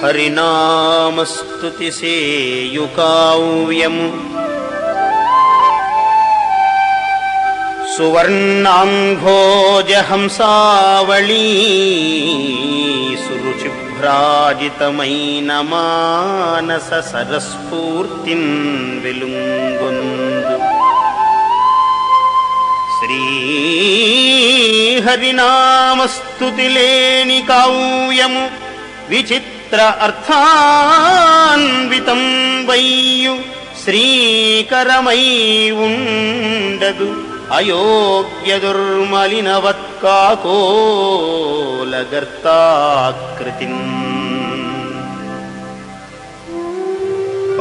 హరినామస్తుతి సేయుకావ్యము సువర్ణాంభోజహంసావళీ సురుచిభ్రాజితమైన మానస సరస్ఫూర్తిన్ వెలుంగొందు శ్రీహరినామస్తుతి లేని కావ్యము విచిత్ర అర్థాన్వితం వయ్యు శ్రీకరమై ఉండదు అయోగ్య దుర్మలినవత్కాకోలగర్తాకృతిం.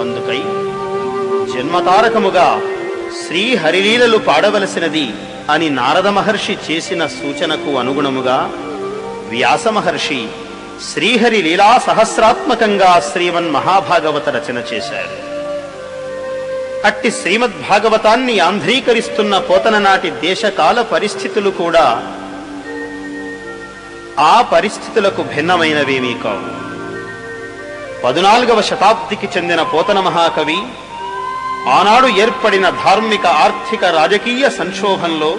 అందుకై జన్మతారకముగా శ్రీహరిలీలలు పాడవలసినది అని నారద మహర్షి చేసిన సూచనకు అనుగుణముగా వ్యాస మహర్షి శ్రీహరి లీలా సహస్రాత్మకంగా శ్రీమన్మహాభాగవత రచన చేశారు. అట్టి శ్రీమద్భాగవతాన్ని ఆంధ్రీకరిస్తున్న పోతన నాటి దేశకాల పరిస్థితులు కూడా ఆ పరిస్థితులకు భిన్నమైనవేమీ కావు. 14వ శతాబ్దికి చెందిన పోతన మహాకవి ఆనాడు ఏర్పడిన ధార్మిక ఆర్థిక రాజకీయ సంక్షోభంలో,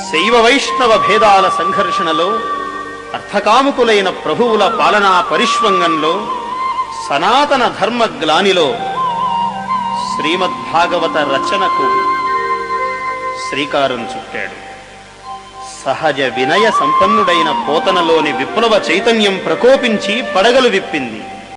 శైవ వైష్ణవ భేదాల సంఘర్షణలో, అర్థకాముకులైన ప్రభువుల పాలనా పరిష్వంగంలో, సనాతన ధర్మ గ్లానిలో శ్రీమద్భాగవత రచనకు శ్రీకారం చుట్టాడు. సహజ వినయ సంపన్నుడైన పోతనలోని విప్లవ చైతన్యం ప్రకోపించి పడగలు విప్పింది.